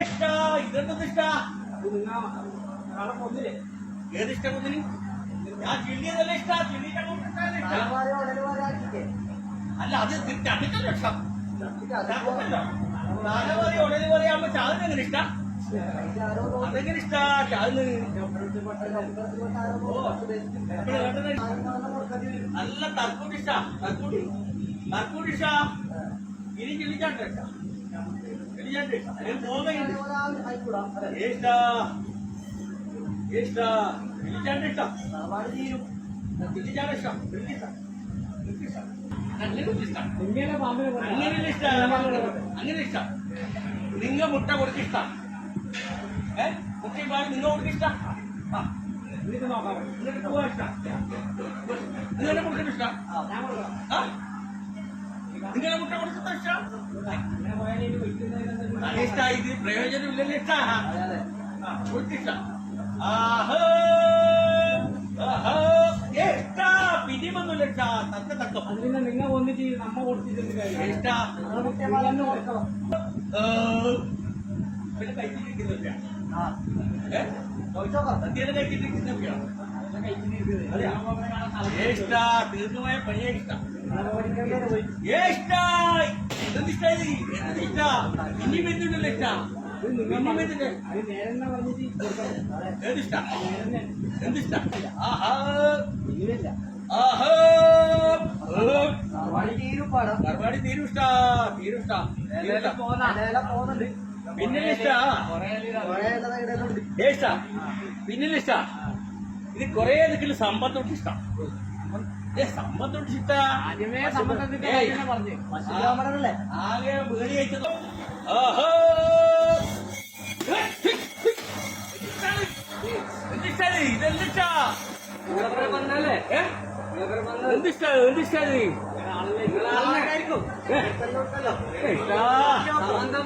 ഇതെന്താ ഇഷ്ട ഏത് ഇഷ്ടം ഒന്നിന് ഞാൻ ചില്ലിയതല്ല ഇഷ്ട അല്ല അത് രണ്ടിട്ടല്ല ഇഷ്ടം നാലവറി ഉടനെ പറയാകുമ്പോ ചാതിന് എങ്ങനെ ഇഷ്ട അതെങ്ങനെ ഇഷ്ട ചാതിന് നല്ല തർക്കൂട്ടി ഇഷ്ട തർക്കൂട്ടി ഇഷ്ട ഇനി ചില്ലിച്ചാണ്ട് ഇഷ്ട അങ്ങനെ ഇഷ്ടം നിങ്ങ മുട്ട കൊടുക്കിഷ്ട മുട്ട നിങ്ങ കൊടുക്കിഷ്ട നിങ്ങളുടെ മുട്ട ഇഷ്ട നിങ്ങളെ മുട്ട കൊടുക്കുന്ന ഇഷ്ടം ഇഷ്ട ഇത് പ്രയോജനമില്ലല്ലോ ഇഷ്ട കൊടുത്തിഷ്ട ഇഷ്ട പിരിമൊന്നുമില്ല ഇഷ്ട തക്ക തക്കം അതിന് നിങ്ങൾ വന്നിട്ട് നമ്മ കൊടുത്തിട്ടുണ്ട് ഇഷ്ട പിന്നെ കഴിച്ചിട്ടിരിക്കുന്നില്ല സദ്യയുടെ കഴിച്ചിട്ടിരിക്കുന്നില്ല ഇഷ്ട തീർന്നുപോയ പണിയെ ഇഷ്ട ഇനി ബന്ധുണ്ടല്ലോ ഇഷ്ട എന്തിഷ്ട പരിപാടി തീരും ഇഷ്ട പിന്നിലിഷ്ട പിന്നിലിഷ്ട ഇത് കൊറേ ദിക്കിൽ സമ്പത്തോട്ട് ഇഷ്ടം സമ്പത്തോട്ട് ഇഷ്ട ആകെ വീടി അയച്ചതോ ഇതെന്തിഷ്ട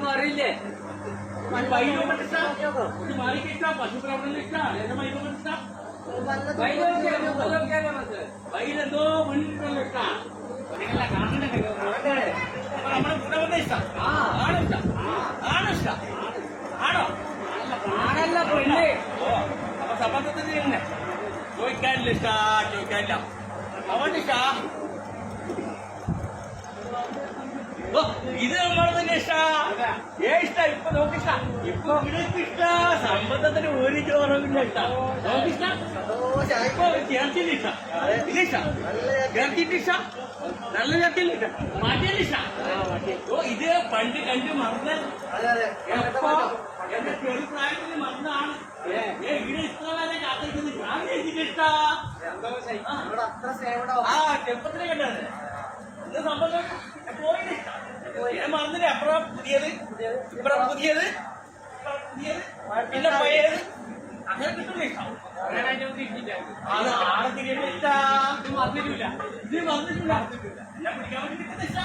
അറിയില്ലേ പശുപ്രവർത്തനം വൈലെന്തോ മുന്നിട്ടുള്ള ഇഷ്ട നമ്മുടെ കൂടെ വന്ന ഇഷ്ടം ആണോ ഇഷ്ട ആണോ ഇഷ്ട ആണോ ആണല്ല പെണ്ണേ അപ്പൊ സംബന്ധത്തിന് തന്നെ ചോദിക്കാനില്ല ഇഷ്ട ചോദിക്കാനില്ല അവന്റെ ഇഷ്ട ഇത് നമ്മൾ തന്നെ ഇഷ്ട ഇഷ്ട ഇപ്പൊ നോക്കിഷ്ട ഇപ്പൊ ഇവിടേക്ക് ഇഷ്ട സംബന്ധത്തിന് ഒരു ചോറവില്ല ഇഷ്ട നോക്കിഷ്ട ഇപ്പൊ ചേർത്തില്ല ഇഷ്ട ഇത് ഇഷ്ട ചേർത്തിട്ട് ഇഷ്ട നല്ല ചേർത്തില്ല ഇഷ്ട മാറ്റിയില്ല ഇഷ്ട ഓ ഇത് പണ്ട് കണ്ട് മറന്ന എപ്പോ എന്റെ ചെറുപ്രായത്തിൽ മറന്നാണ് ഇവിടെ ഇഷ്ടമാരെ കാത്തിരിക്കുന്നത് ഞാൻ എഴുതിയിട്ട ആ ചെറുപ്പത്തിലെ കണ്ടത് ഇത് സംബന്ധം പോയില്ല ഇഷ്ട ഞാൻ മറന്നില്ല അപ്പുറം പുതിയത് ഇപ്പുറം പുതിയത് പിന്നെ പഴയത് അങ്ങനെ കിട്ടുന്ന ഇഷ്ടം ആളെ തിരിയുന്ന ഇഷ്ട ഇത് മറന്നിട്ടില്ല എന്നെ പിടിക്കാൻ വേണ്ടി കിട്ടുന്ന ഇഷ്ട